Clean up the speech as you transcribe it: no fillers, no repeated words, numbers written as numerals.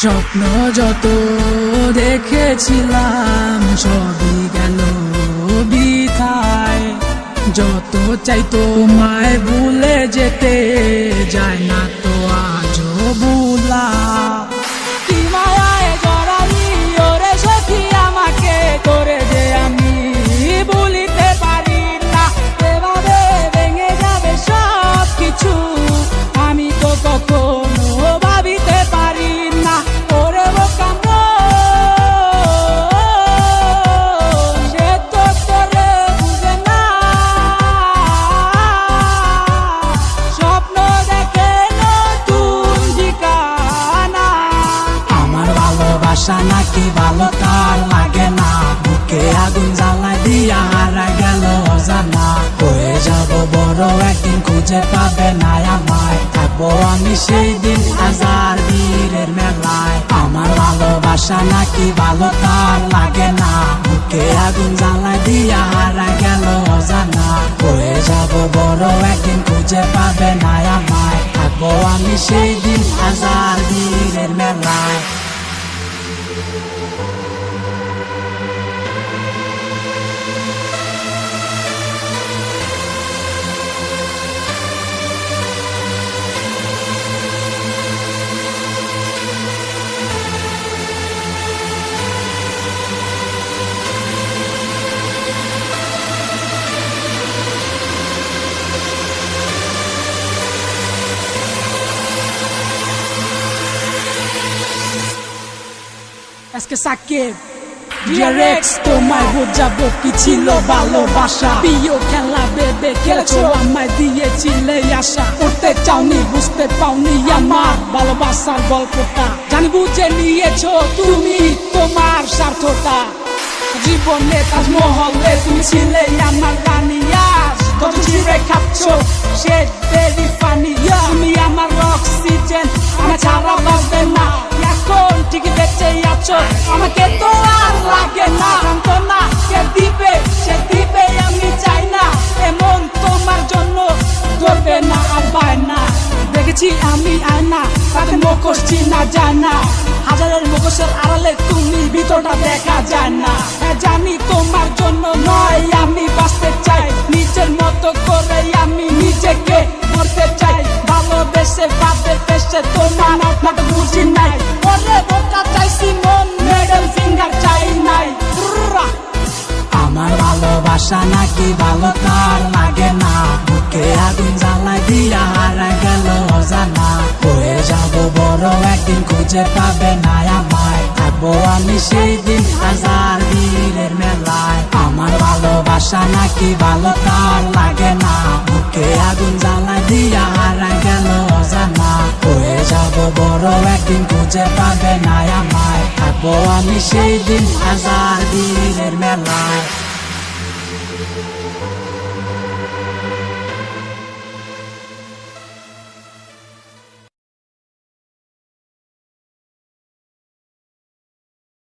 স্বপ্ন যত দেখেছিলাম সবই গেল বৃথায়। যত চাই তোমায় ভুলে যেতে যায় না তো আজও ভুলা। কি মায়ায় জড়ালি ওরে সখী আমাকে করে যে আমি ভুলিতে পারি না। এভাবে ভেঙে যাবে সব কিছু আমি তো কখনো ভাবিতে পারি না। ওরে বোকা সে তো তোরে বুঝে না। স্বপ্ন দেখে নতুন ঠিকানা। আমার ভালোবাসা নাকি ভালো তার লাগে না। বুকে আগুন জ্বালা দিয়া হারা গেল অজানা। হয়ে যাব বড় একদিন খুঁজে পাবে না আমায়। থাকবো আমি সেই দিন হাজার বীরের মেলায়। আমার ভালোবাসা নাকি ভালো তার লাগে না। বুকে আগুন জ্বালা দিয়া হারা গেল অজানা। হয়ে যাব বড় একদিন খুঁজে পাবে না আমায়। থাকবো আমি সেই দিন হাজার বীরের মেলায়। আজকে সাকিব ডিরেক্টস তোমায় বোঝাবো কি ছিল ভালোবাসা। প্রিয় খেলা ভেবে খেলেছো আমায় দিয়েছিলে আশা। করতে চাওনি বুঝতে পাওনি আমার ভালোবাসার গল্পটা। জানি বুঝে নিয়েছো তুমি তোমার স্বার্থটা। জীবনে তাজমহলে তুমি ছিলে আমার রানিয়া। কত চিরে খাচ্ছো সে ভেরি ফানি। তুমি আমার অক্সিজেন আমার ছাড়া বাঁচবে না। এখন ঠিকই বেঁচে আছো আমাকে তো আর লাগে না। না কে দিবে সে দিবে আমি চাই না। এমন তোমার জন্য ধরবে না আর পায় না। দেখেছি আমি আয়না তাতে মুখোশ চিনা যায় না। হাজারের মুখোশের আড়ালে তুমি ভিতরটা দেখা যায় না। জানি তোমার জন্য নয় আমি বাঁচতে চাই। নিজের মতো করে আমি নিজেকে মরতে চাই। ভালোবেসে ভাবে পেশে তোমার আপনাকে বুঝি নাই। ওরে বোকা চাইছি মন মেডেল ফিঙ্গার চাই নাই। আমার ভালোবাসা নাকি ভালো তার লাগে না। বুকে আগুন জ্বালা দিয়া হারা গেল অজানা। হয়ে যাব বড় একদিন খুঁজে পাবে না আমায়। থাকবো আমি সেই দিন হাজার বীরের মেলায়। আমার ভালোবাসা নাকি ভালো তার লাগে না। বুকে আগুন জ্বালা দিয়া হারা গেল অজানা। হয়ে যাব বড় একদিন খুঁজে পাবে না আমায়। থাকবো আমি সেই দিন হাজার বীরের মেলায়।